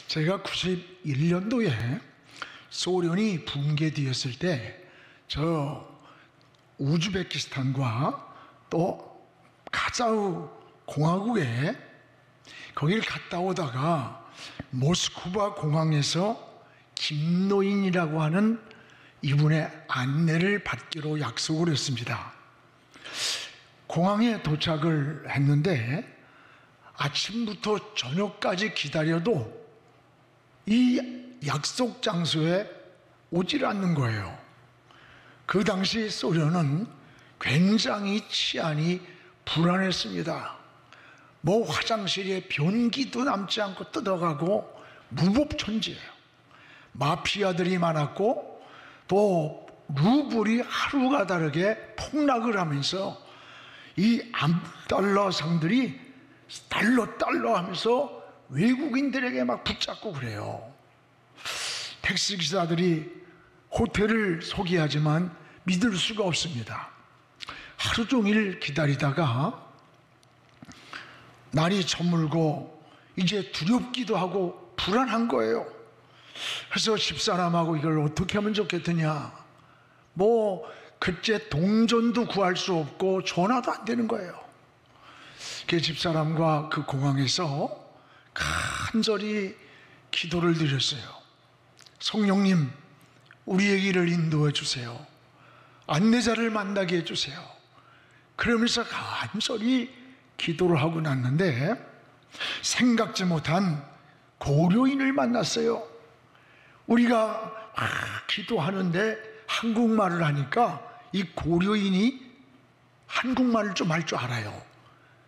제가 91년도에 소련이 붕괴되었을 때 저 우즈베키스탄과 또 카자흐 공화국에 거기를 갔다 오다가 모스크바 공항에서 김노인이라고 하는 이분의 안내를 받기로 약속을 했습니다. 공항에 도착을 했는데 아침부터 저녁까지 기다려도 이 약속 장소에 오질 않는 거예요. 그 당시 소련은 굉장히 치안이 불안했습니다. 뭐 화장실에 변기도 남지 않고 뜯어가고 무법천지예요. 마피아들이 많았고 또 루블이 하루가 다르게 폭락을 하면서 이 암달러 상들이 달러 하면서 외국인들에게 막 붙잡고 그래요. 택시기사들이 호텔을 소개하지만 믿을 수가 없습니다. 하루 종일 기다리다가 날이 저물고 이제 두렵기도 하고 불안한 거예요. 그래서 집사람하고 이걸 어떻게 하면 좋겠느냐, 뭐 그때 동전도 구할 수 없고 전화도 안 되는 거예요. 그 집사람과 그 공항에서 간절히 기도를 드렸어요. 성령님, 우리의 길을 인도해 주세요. 안내자를 만나게 해주세요. 그러면서 간절히 기도를 하고 났는데 생각지 못한 고려인을 만났어요. 우리가 기도하는데 한국말을 하니까 이 고려인이 한국말을 좀 할 줄 알아요.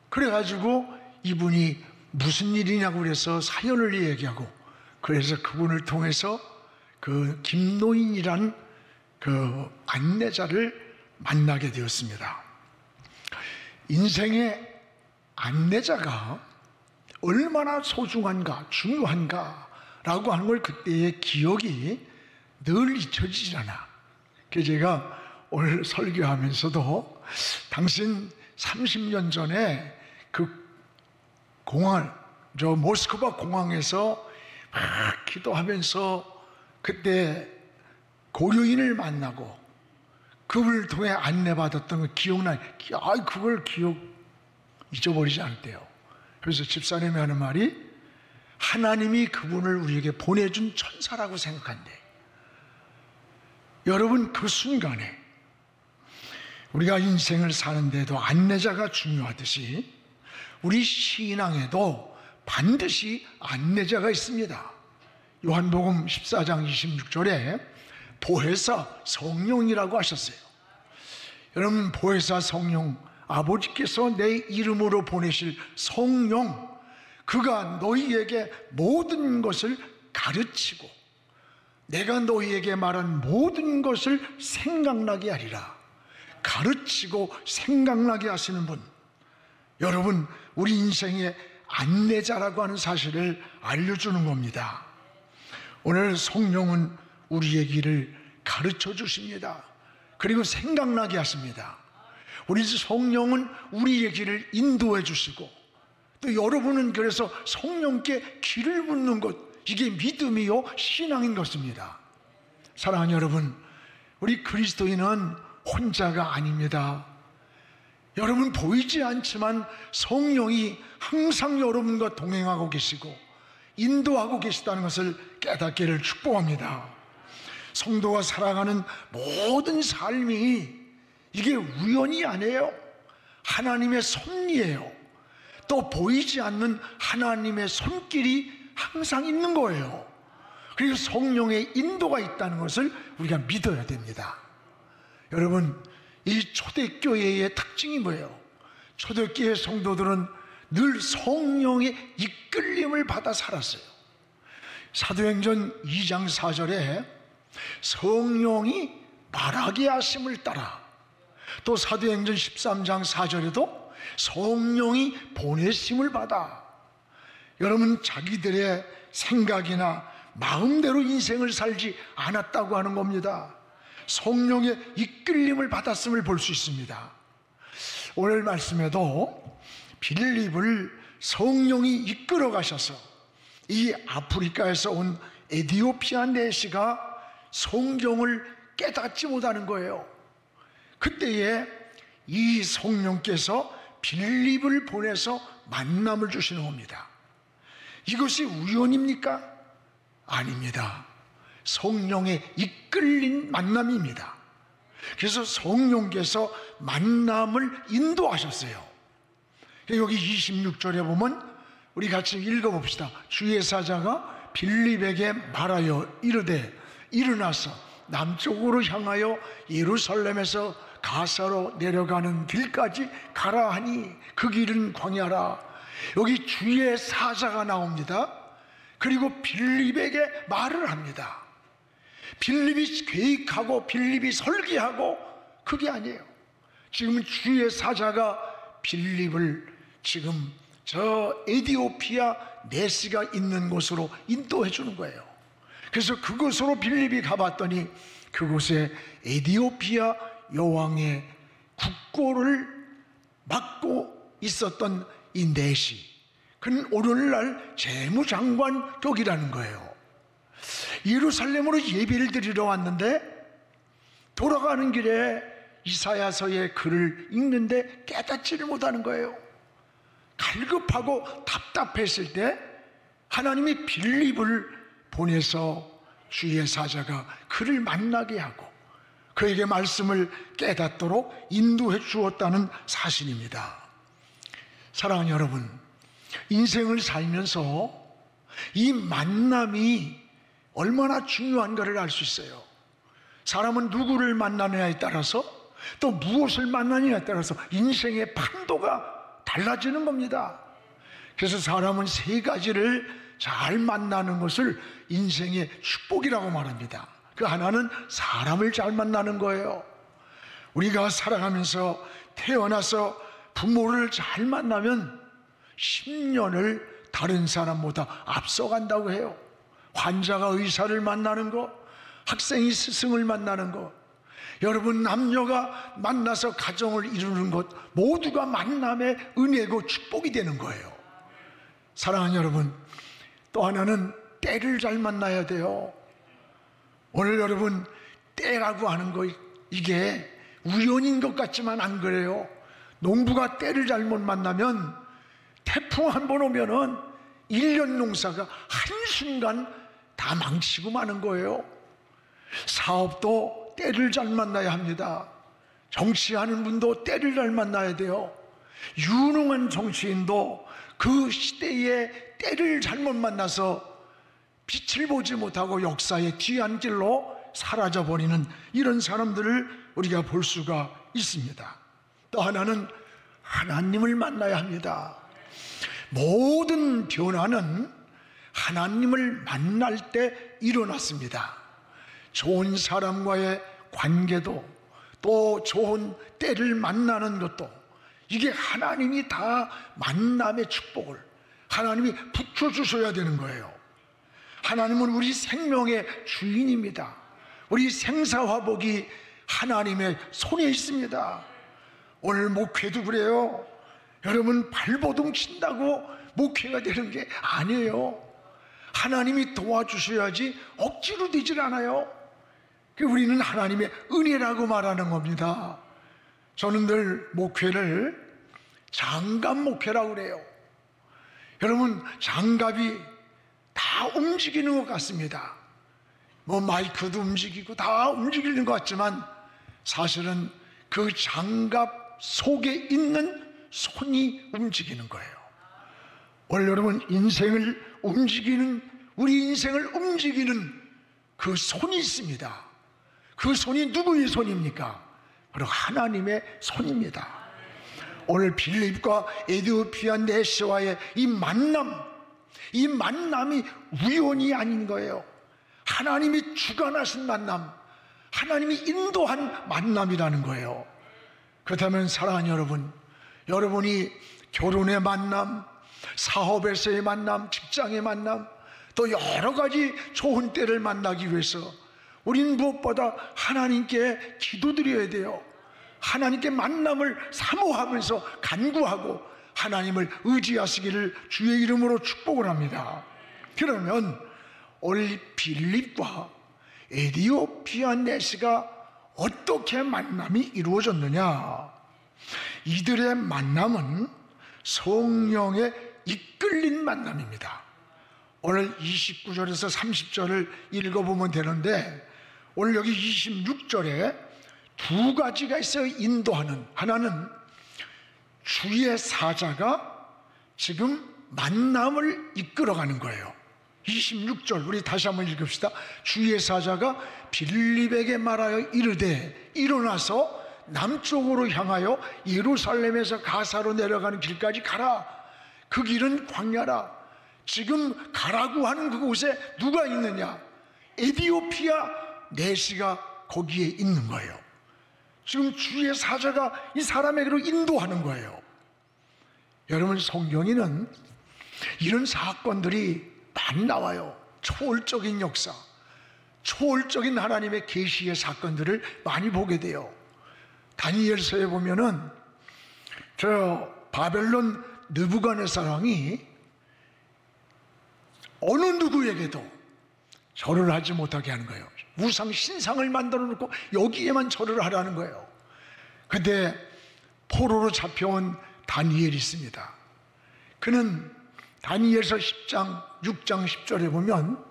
그래가지고 이분이 무슨 일이냐고 그래서 사연을 얘기하고, 그래서 그분을 통해서 그 김노인이란 그 안내자를 만나게 되었습니다. 인생의 안내자가 얼마나 소중한가, 중요한가라고 하는 걸 그때의 기억이 늘 잊혀지지 않아. 그래서 제가 오늘 설교하면서도 당신 30년 전에 그 공항, 저 모스크바 공항에서 막 기도하면서 그때 고려인을 만나고 그분을 통해 안내받았던 거 기억나요. 그걸 잊어버리지 않대요. 그래서 집사님이 하는 말이 하나님이 그분을 우리에게 보내준 천사라고 생각한대. 여러분, 그 순간에 우리가 인생을 사는데도 안내자가 중요하듯이 우리 신앙에도 반드시 안내자가 있습니다. 요한복음 14장 26절에 보혜사 성령이라고 하셨어요. 여러분, 보혜사 성령, 아버지께서 내 이름으로 보내실 성령, 그가 너희에게 모든 것을 가르치고 내가 너희에게 말한 모든 것을 생각나게 하리라. 가르치고 생각나게 하시는 분, 여러분, 우리 인생의 안내자라고 하는 사실을 알려주는 겁니다. 오늘 성령은 우리의 길을 가르쳐 주십니다. 그리고 생각나게 하십니다. 우리 성령은 우리의 길을 인도해 주시고, 또 여러분은 그래서 성령께 길을 묻는 것, 이게 믿음이요 신앙인 것입니다. 사랑하는 여러분, 우리 그리스도인은 혼자가 아닙니다. 여러분, 보이지 않지만 성령이 항상 여러분과 동행하고 계시고 인도하고 계시다는 것을 깨닫기를 축복합니다. 성도가 살아가는 모든 삶이 이게 우연이 아니에요. 하나님의 섭리예요. 또 보이지 않는 하나님의 손길이 항상 있는 거예요. 그리고 성령의 인도가 있다는 것을 우리가 믿어야 됩니다. 여러분, 이 초대교회의 특징이 뭐예요? 초대교회 성도들은 늘 성령의 이끌림을 받아 살았어요. 사도행전 2장 4절에 성령이 말하게 하심을 따라, 또 사도행전 13장 4절에도 성령이 보내심을 받아, 여러분, 자기들의 생각이나 마음대로 인생을 살지 않았다고 하는 겁니다. 성령의 이끌림을 받았음을 볼 수 있습니다. 오늘 말씀에도 빌립을 성령이 이끌어 가셔서 이 아프리카에서 온 에디오피아 내시가 성경을 깨닫지 못하는 거예요. 그때에 이 성령께서 빌립을 보내서 만남을 주시는 겁니다. 이것이 우연입니까? 아닙니다. 성령에 이끌린 만남입니다. 그래서 성령께서 만남을 인도하셨어요. 여기 26절에 보면 우리 같이 읽어봅시다. 주의 사자가 빌립에게 말하여 이르되 일어나서 남쪽으로 향하여 예루살렘에서 가사로 내려가는 길까지 가라 하니 그 길은 광야라. 여기 주의 사자가 나옵니다. 그리고 빌립에게 말을 합니다. 빌립이 계획하고 빌립이 설계하고 그게 아니에요. 지금 주의 사자가 빌립을 지금 저 에디오피아 내시가 있는 곳으로 인도해 주는 거예요. 그래서 그곳으로 빌립이 가봤더니 그곳에 에디오피아 여왕의 국고를 맡고 있었던 이 내시, 그는 오늘날 재무장관격이라는 거예요. 예루살렘으로 예배를 드리러 왔는데 돌아가는 길에 이사야서의 글을 읽는데 깨닫지를 못하는 거예요. 갈급하고 답답했을 때 하나님이 빌립을 보내서 주의 사자가 그를 만나게 하고 그에게 말씀을 깨닫도록 인도해 주었다는 사실입니다. 사랑하는 여러분, 인생을 살면서 이 만남이 얼마나 중요한가를 알 수 있어요. 사람은 누구를 만나느냐에 따라서 또 무엇을 만나느냐에 따라서 인생의 판도가 달라지는 겁니다. 그래서 사람은 세 가지를 잘 만나는 것을 인생의 축복이라고 말합니다. 그 하나는 사람을 잘 만나는 거예요. 우리가 살아가면서 태어나서 부모를 잘 만나면 10년을 다른 사람보다 앞서간다고 해요. 환자가 의사를 만나는 것, 학생이 스승을 만나는 것, 여러분 남녀가 만나서 가정을 이루는 것, 모두가 만남의 은혜고 축복이 되는 거예요. 사랑하는 여러분, 또 하나는 때를 잘 만나야 돼요. 오늘 여러분, 때라고 하는 거 이게 우연인 것 같지만 안 그래요. 농부가 때를 잘못 만나면 태풍 한 번 오면은 1년 농사가 한순간 다 망치고 마는 거예요. 사업도 때를 잘 만나야 합니다. 정치하는 분도 때를 잘 만나야 돼요. 유능한 정치인도 그 시대에 때를 잘못 만나서 빛을 보지 못하고 역사의 뒤안길로 사라져버리는 이런 사람들을 우리가 볼 수가 있습니다. 또 하나는 하나님을 만나야 합니다. 모든 변화는 하나님을 만날 때 일어났습니다. 좋은 사람과의 관계도 또 좋은 때를 만나는 것도 이게 하나님이 다 만남의 축복을 하나님이 붙여주셔야 되는 거예요. 하나님은 우리 생명의 주인입니다. 우리 생사화복이 하나님의 손에 있습니다. 오늘 목회도 그래요. 여러분 발버둥 친다고 목회가 되는 게 아니에요. 하나님이 도와주셔야지 억지로 되질 않아요. 우리는 하나님의 은혜라고 말하는 겁니다. 저는 늘 목회를 장갑 목회라고 그래요. 여러분 장갑이 다 움직이는 것 같습니다. 뭐 마이크도 움직이고 다 움직이는 것 같지만 사실은 그 장갑 속에 있는 손이 움직이는 거예요. 오늘 여러분 인생을 움직이는, 우리 인생을 움직이는 그 손이 있습니다. 그 손이 누구의 손입니까? 바로 하나님의 손입니다. 오늘 빌립과 에디오피아 내시와의 이 만남이 우연이 아닌 거예요. 하나님이 주관하신 만남, 하나님이 인도한 만남이라는 거예요. 그렇다면 사랑하는 여러분, 여러분이 결혼의 만남, 사업에서의 만남, 직장의 만남, 또 여러 가지 좋은 때를 만나기 위해서 우리는 무엇보다 하나님께 기도드려야 돼요. 하나님께 만남을 사모하면서 간구하고 하나님을 의지하시기를 주의 이름으로 축복을 합니다. 그러면 오늘 빌립과 에디오피아 내시가 어떻게 만남이 이루어졌느냐? 이들의 만남은 성령에 이끌린 만남입니다. 오늘 29절에서 30절을 읽어보면 되는데, 오늘 여기 26절에 두 가지가 있어요. 인도하는. 하나는 주의 사자가 지금 만남을 이끌어가는 거예요. 26절 우리 다시 한번 읽읍시다. 주의 사자가 빌립에게 말하여 이르되 일어나서 남쪽으로 향하여 예루살렘에서 가사로 내려가는 길까지 가라. 그 길은 광야라. 지금 가라고 하는 그곳에 누가 있느냐? 에디오피아 내시가 거기에 있는 거예요. 지금 주의 사자가 이 사람에게로 인도하는 거예요. 여러분, 성경에는 이런 사건들이 많이 나와요. 초월적인 역사, 초월적인 하나님의 계시의 사건들을 많이 보게 돼요. 다니엘서에 보면은 저 바벨론 느부갓네살 왕이 어느 누구에게도 절을 하지 못하게 하는 거예요. 우상 신상을 만들어 놓고 여기에만 절을 하라는 거예요. 그때 포로로 잡혀온 다니엘이 있습니다. 그는 다니엘서 10장 6장 10절에 보면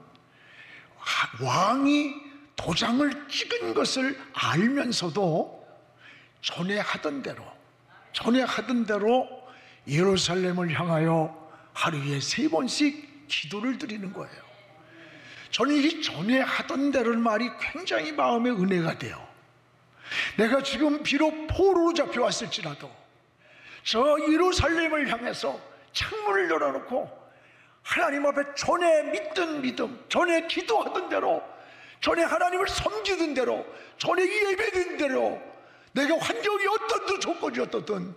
왕이 도장을 찍은 것을 알면서도 전에 하던 대로 예루살렘을 향하여 하루에 3번씩 기도를 드리는 거예요. 저는 이 전에 하던 대로 말이 굉장히 마음에 은혜가 돼요. 내가 지금 비록 포로로 잡혀왔을지라도 저 예루살렘을 향해서 창문을 열어놓고 하나님 앞에 전에 믿던 믿음, 전에 기도하던 대로, 전에 하나님을 섬기던 대로, 전에 예배된 대로, 내가 환경이 어떻든 조건이 어떻든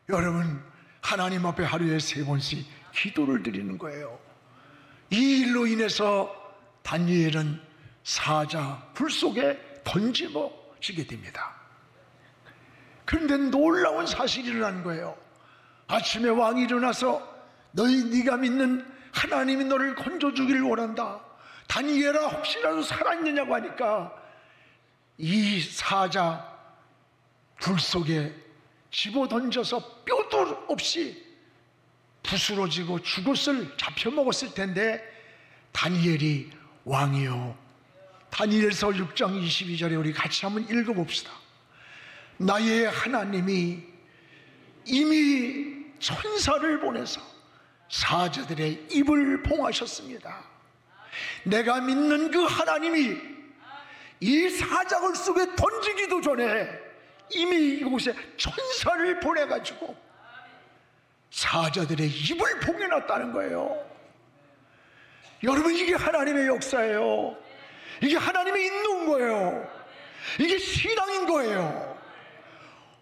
여러분 하나님 앞에 하루에 3번씩 기도를 드리는 거예요. 이 일로 인해서 다니엘은 사자 불 속에 던집어지게 됩니다. 그런데 놀라운 사실이 일어나는 거예요. 아침에 왕이 일어나서 네가 믿는 하나님이 너를 건져주기를 원한다. 다니엘아, 혹시라도 살아있느냐고 하니까 이 사자 불 속에 집어던져서 뼈도 없이 부스러지고 죽었을, 잡혀먹었을 텐데 다니엘이 왕이요, 다니엘서 6장 22절에 우리 같이 한번 읽어봅시다. 나의 하나님이 이미 천사를 보내서 사자들의 입을 봉하셨습니다. 내가 믿는 그 하나님이 이 사자굴 속에 던지기도 전에 이미 이곳에 천사를 보내가지고 사자들의 입을 봉해놨다는 거예요. 여러분, 이게 하나님의 역사예요. 이게 하나님의 있는 거예요. 이게 신앙인 거예요.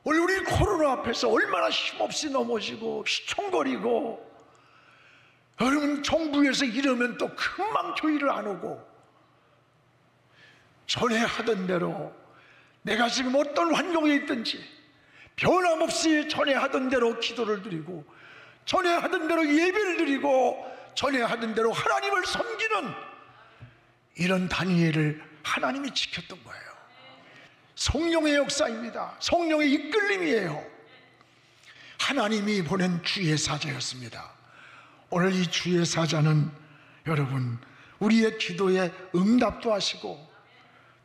오늘 우리 코로나 앞에서 얼마나 힘없이 넘어지고 시청거리고, 여러분 정부에서 이러면 또 금방 교회를 안 오고, 전에 하던 대로 내가 지금 어떤 환경에 있든지 변함없이 전에 하던 대로 기도를 드리고, 전에 하던 대로 예배를 드리고, 전에 하던 대로 하나님을 섬기는 이런 다니엘을 하나님이 지켰던 거예요. 성령의 역사입니다. 성령의 이끌림이에요. 하나님이 보낸 주의 사자였습니다. 오늘 이 주의 사자는 여러분 우리의 기도에 응답도 하시고,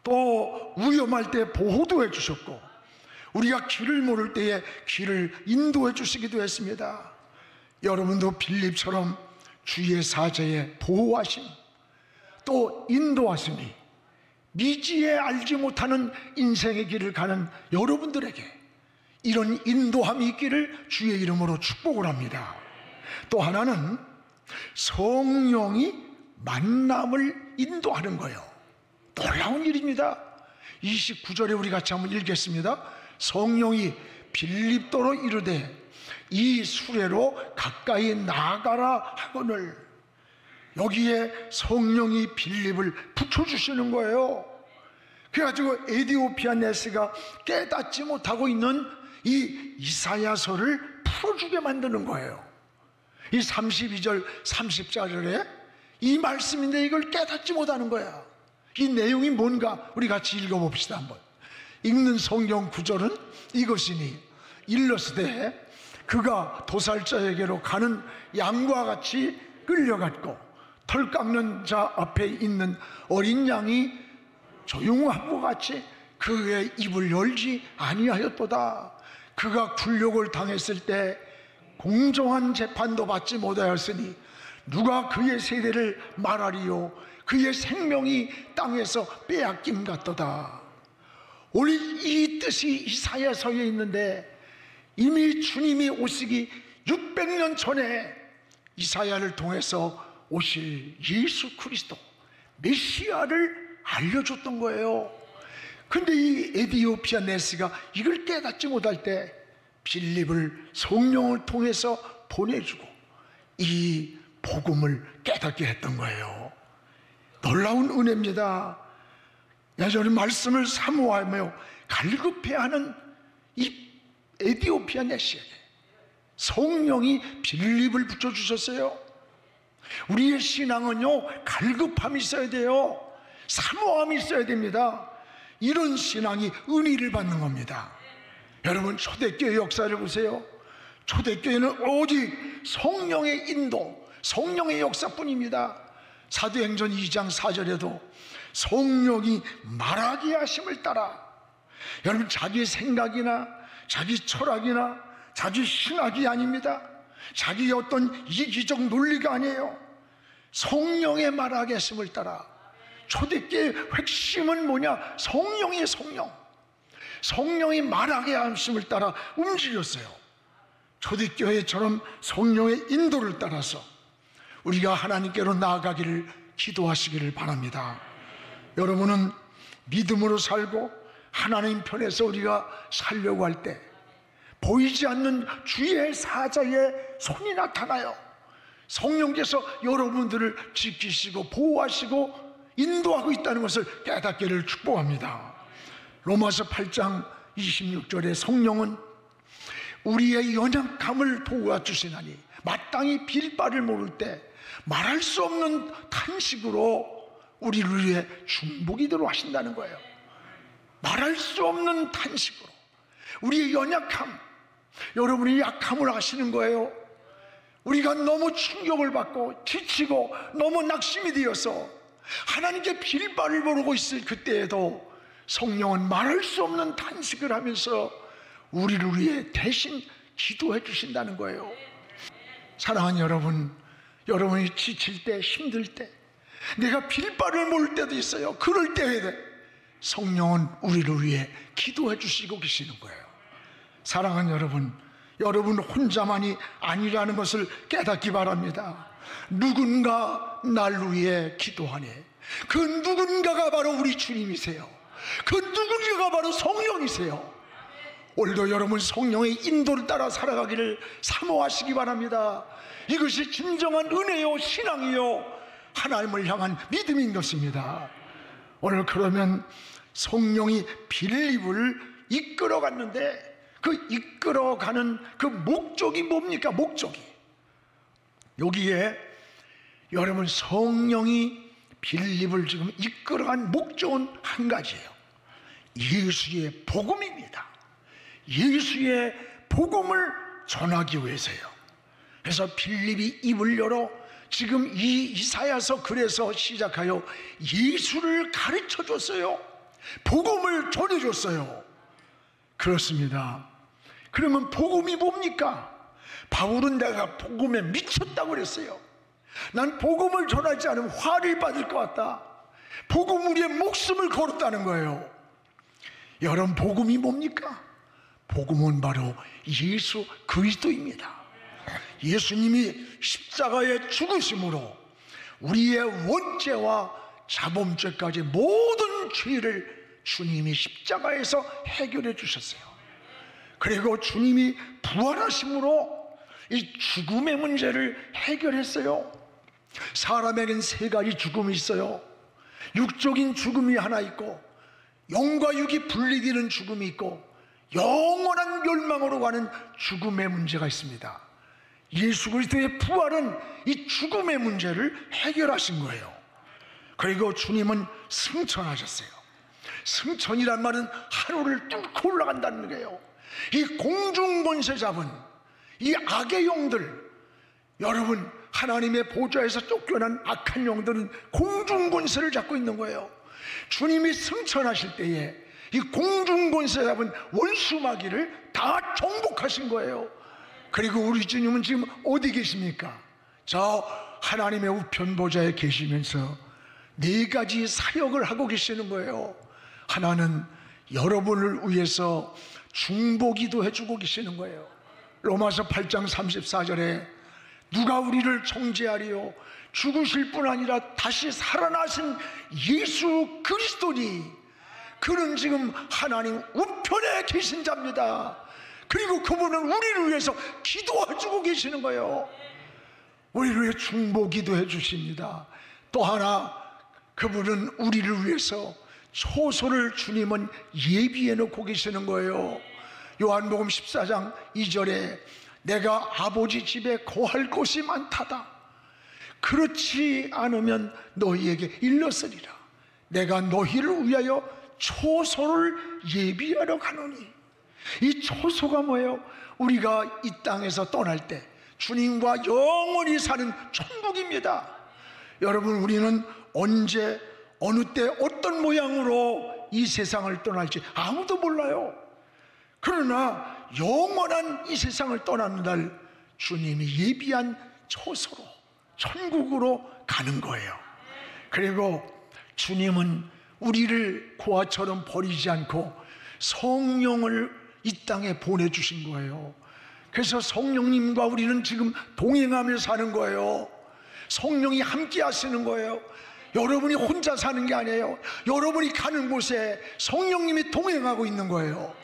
또 위험할 때 보호도 해주셨고, 우리가 길을 모를 때에 길을 인도해 주시기도 했습니다. 여러분도 빌립처럼 주의 사자의 보호하심, 또 인도하심이 미지에 알지 못하는 인생의 길을 가는 여러분들에게 이런 인도함이 있기를 주의 이름으로 축복을 합니다. 또 하나는 성령이 만남을 인도하는 거예요. 놀라운 일입니다. 29절에 우리 같이 한번 읽겠습니다. 성령이 빌립도로 이르되 이 수레로 가까이 나가라 하거늘. 여기에 성령이 빌립을 붙여주시는 거예요. 그래가지고 에디오피아 내시가 깨닫지 못하고 있는 이 이사야서를 풀어주게 만드는 거예요. 이 32절 30절에 이 말씀인데 이걸 깨닫지 못하는 거야. 이 내용이 뭔가 우리 같이 읽어봅시다. 한번 읽는 성경 구절은 이것이니 일러스되 그가 도살자에게로 가는 양과 같이 끌려갔고 털 깎는 자 앞에 있는 어린 양이 조용함과 같이 그의 입을 열지 아니하였도다. 그가 굴욕을 당했을 때 공정한 재판도 받지 못하였으니 누가 그의 세대를 말하리요. 그의 생명이 땅에서 빼앗김 같도다. 우리 이 뜻이 이사야서에 있는데 이미 주님이 오시기 600년 전에 이사야를 통해서 오실 예수 그리스도 메시아를 알려줬던 거예요. 근데 이 에디오피아 내시가 이걸 깨닫지 못할 때 빌립을 성령을 통해서 보내주고 이 복음을 깨닫게 했던 거예요. 놀라운 은혜입니다. 여전히 말씀을 사모하며 갈급해하는 이 에디오피아 내시에게 성령이 빌립을 붙여주셨어요. 우리의 신앙은요, 갈급함이 있어야 돼요. 사모함이 있어야 됩니다. 이런 신앙이 은혜를 받는 겁니다. 여러분, 초대교회 역사를 보세요. 초대교회는 오직 성령의 인도, 성령의 역사뿐입니다. 사도행전 2장 4절에도 성령이 말하게 하심을 따라, 여러분, 자기 생각이나 자기 철학이나 자기 신학이 아닙니다. 자기 어떤 이기적 논리가 아니에요. 성령의 말하게 하심을 따라. 초대교회의 핵심은 뭐냐? 성령의 성령. 성령이 말하게 하심을 따라 움직였어요. 초대교회처럼 성령의 인도를 따라서 우리가 하나님께로 나아가기를 기도하시기를 바랍니다. 여러분은 믿음으로 살고 하나님 편에서 우리가 살려고 할 때 보이지 않는 주의 사자의 손이 나타나요. 성령께서 여러분들을 지키시고 보호하시고 인도하고 있다는 것을 깨닫기를 축복합니다. 로마서 8장 26절에 성령은 우리의 연약함을 도와주시나니 마땅히 빌 바를 모를 때 말할 수 없는 탄식으로 우리를 위해 중보기도로 하신다는 거예요. 말할 수 없는 탄식으로 우리의 연약함, 여러분이 약함을 아시는 거예요. 우리가 너무 충격을 받고 지치고 너무 낙심이 되어서 하나님께 빌 바를 모르고 있을 그때에도 성령은 말할 수 없는 탄식을 하면서 우리를 위해 대신 기도해 주신다는 거예요. 사랑하는 여러분, 여러분이 지칠 때, 힘들 때, 내가 빌 바를 모를 때도 있어요. 그럴 때에 성령은 우리를 위해 기도해 주시고 계시는 거예요. 사랑하는 여러분, 여러분 혼자만이 아니라는 것을 깨닫기 바랍니다. 누군가 날 위해 기도하네. 그 누군가가 바로 우리 주님이세요. 그 누군가가 바로 성령이세요. 오늘도 여러분 성령의 인도를 따라 살아가기를 사모하시기 바랍니다. 이것이 진정한 은혜요, 신앙이요, 하나님을 향한 믿음인 것입니다. 오늘 그러면 성령이 빌립을 이끌어갔는데 그 이끌어가는 그 목적이 뭡니까? 목적이 여기에 여러분 성령이 빌립을 지금 이끌어간 목적은 한 가지예요. 예수의 복음입니다. 예수의 복음을 전하기 위해서요. 그래서 빌립이 입을 열어 지금 이 이사야서 글에서 시작하여 예수를 가르쳐 줬어요. 복음을 전해줬어요. 그렇습니다. 그러면 복음이 뭡니까? 바울은 내가 복음에 미쳤다고 그랬어요. 난 복음을 전하지 않으면 화를 받을 것 같다. 복음 우리의 목숨을 걸었다는 거예요. 여러분, 복음이 뭡니까? 복음은 바로 예수 그리스도입니다. 예수님이 십자가의 죽으심으로 우리의 원죄와 자범죄까지 모든 죄를 주님이 십자가에서 해결해 주셨어요. 그리고 주님이 부활하심으로 이 죽음의 문제를 해결했어요. 사람에겐 세 가지 죽음이 있어요. 육적인 죽음이 하나 있고, 영과 육이 분리되는 죽음이 있고, 영원한 멸망으로 가는 죽음의 문제가 있습니다. 예수 그리스도의 부활은 이 죽음의 문제를 해결하신 거예요. 그리고 주님은 승천하셨어요. 승천이란 말은 하늘을 뚫고 올라간다는 거예요. 이 공중권세 잡은 이 악의 영들, 여러분, 하나님의 보좌에서 쫓겨난 악한 영들은 공중권세를 잡고 있는 거예요. 주님이 승천하실 때에 이 공중권세 잡은 원수 마귀를 다 정복하신 거예요. 그리고 우리 주님은 지금 어디 계십니까? 저 하나님의 우편 보좌에 계시면서 네 가지 사역을 하고 계시는 거예요. 하나는 여러분을 위해서 중보기도 해주고 계시는 거예요. 로마서 8장 34절에 누가 우리를 정죄하리요? 죽으실 뿐 아니라 다시 살아나신 예수 그리스도니 그는 지금 하나님 우편에 계신 자입니다. 그리고 그분은 우리를 위해서 기도해주고 계시는 거예요. 우리를 위해 중보기도 해주십니다. 또 하나, 그분은 우리를 위해서 초소를 주님은 예비해 놓고 계시는 거예요. 요한복음 14장 2절에 내가 아버지 집에 거할 곳이 많다다. 그렇지 않으면 너희에게 일렀으리라. 내가 너희를 위하여 초소를 예비하러 가노니. 이 초소가 뭐예요? 우리가 이 땅에서 떠날 때 주님과 영원히 사는 천국입니다. 여러분, 우리는 언제 어느 때 어떤 모양으로 이 세상을 떠날지 아무도 몰라요. 그러나 영원한 이 세상을 떠나는 날 주님이 예비한 초소로 천국으로 가는 거예요. 그리고 주님은 우리를 고아처럼 버리지 않고 성령을 이 땅에 보내주신 거예요. 그래서 성령님과 우리는 지금 동행하며 사는 거예요. 성령이 함께 하시는 거예요. 여러분이 혼자 사는 게 아니에요. 여러분이 가는 곳에 성령님이 동행하고 있는 거예요.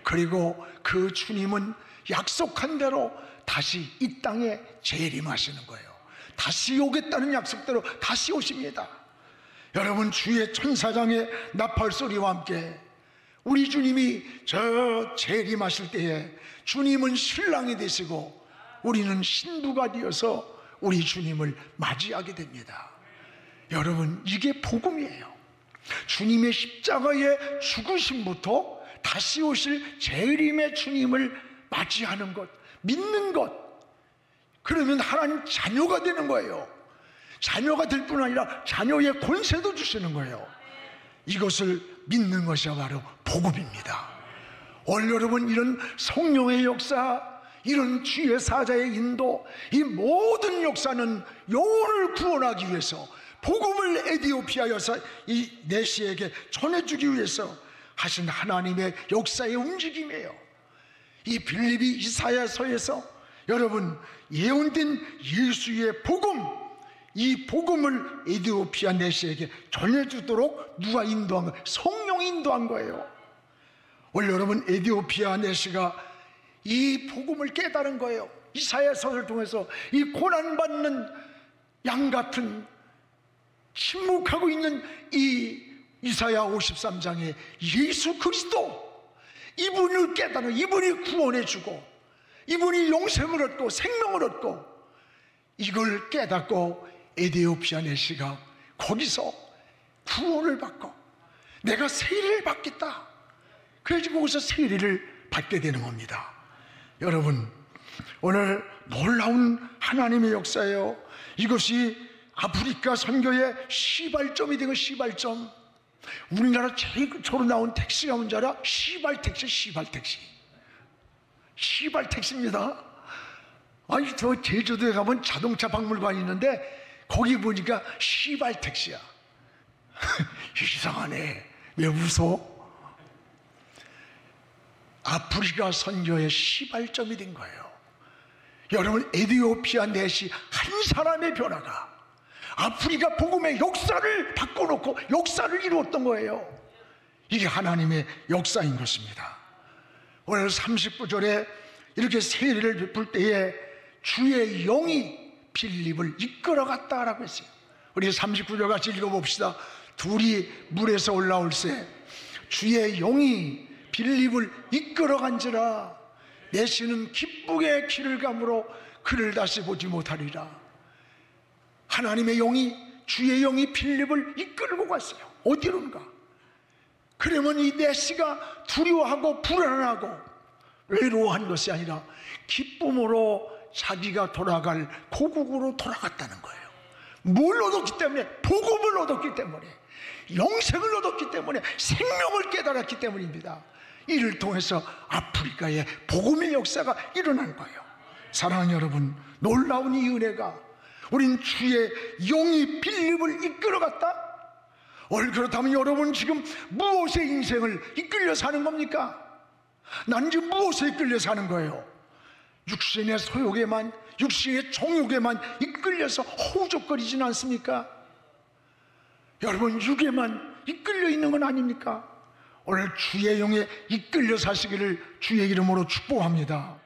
그리고 그 주님은 약속한 대로 다시 이 땅에 재림하시는 거예요. 다시 오겠다는 약속대로 다시 오십니다. 여러분, 주의 천사장의 나팔소리와 함께 우리 주님이 저 재림하실 때에 주님은 신랑이 되시고 우리는 신부가 되어서 우리 주님을 맞이하게 됩니다. 여러분, 이게 복음이에요. 주님의 십자가의 죽으심부터 다시 오실 재림의 주님을 맞이하는 것, 믿는 것, 그러면 하나님 자녀가 되는 거예요. 자녀가 될 뿐 아니라 자녀의 권세도 주시는 거예요. 이것을 믿는 것이 바로 복음입니다. 오늘 여러분, 이런 성령의 역사, 이런 주의 사자의 인도, 이 모든 역사는 영혼을 구원하기 위해서, 복음을 에디오피아 여사 이 내시에게 전해주기 위해서 하신 하나님의 역사의 움직임이에요. 이 빌립이 이사야서에서 여러분 예언된 예수의 복음, 이 복음을 에디오피아 내시에게 전해주도록 누가 인도한 거예요? 성령이 인도한 거예요. 오늘 여러분, 에디오피아 내시가 이 복음을 깨달은 거예요. 이사야서를 통해서 이 고난받는 양 같은 침묵하고 있는 이 이사야 53장에 예수 그리스도, 이분을 깨달은, 이분이 구원해주고 이분이 영생을 얻고 생명을 얻고, 이걸 깨닫고 에디오피아 내시가 거기서 구원을 받고 내가 세례를 받겠다, 그래서 거기서 세례를 받게 되는 겁니다. 여러분, 오늘 놀라운 하나님의 역사예요. 이것이 아프리카 선교의 시발점이 된 거. 시발점. 우리나라 최초로 나온 택시가 뭔지 알아? 시발택시. 시발택시입니다. 아니, 저 제주도에 가면 자동차 박물관이 있는데 거기 보니까 시발택시야. 이상하네. 왜 웃어? 아프리카 선교의 시발점이 된 거예요. 여러분, 에디오피아 내시 한 사람의 변화가 아프리카 복음의 역사를 바꿔놓고 역사를 이루었던 거예요. 이게 하나님의 역사인 것입니다. 오늘 39절에 이렇게 세례를 베풀 때에 주의 영이 빌립을 이끌어갔다라고 했어요. 우리 39절 같이 읽어봅시다. 둘이 물에서 올라올세 주의 영이 빌립을 이끌어간지라. 내시는 기쁘게 길을 가므로 그를 다시 보지 못하리라. 하나님의 영이, 주의 영이 빌립을 이끌고 갔어요. 어디론가. 그러면 이 네시가 두려워하고 불안하고 외로워한 것이 아니라 기쁨으로 자기가 돌아갈 고국으로 돌아갔다는 거예요. 뭘 얻었기 때문에? 복음을 얻었기 때문에, 영생을 얻었기 때문에, 생명을 깨달았기 때문입니다. 이를 통해서 아프리카에 복음의 역사가 일어난 거예요. 사랑하는 여러분, 놀라운 이 은혜가, 우린 주의 영이 빌립을 이끌어갔다? 그렇다면 여러분 지금 무엇의 인생을 이끌려 사는 겁니까? 나는 지금 무엇에 이끌려 사는 거예요? 육신의 소욕에만, 육신의 정욕에만 이끌려서 허우적거리지는 않습니까? 여러분, 육에만 이끌려 있는 건 아닙니까? 오늘 주의 영에 이끌려 사시기를 주의 이름으로 축복합니다.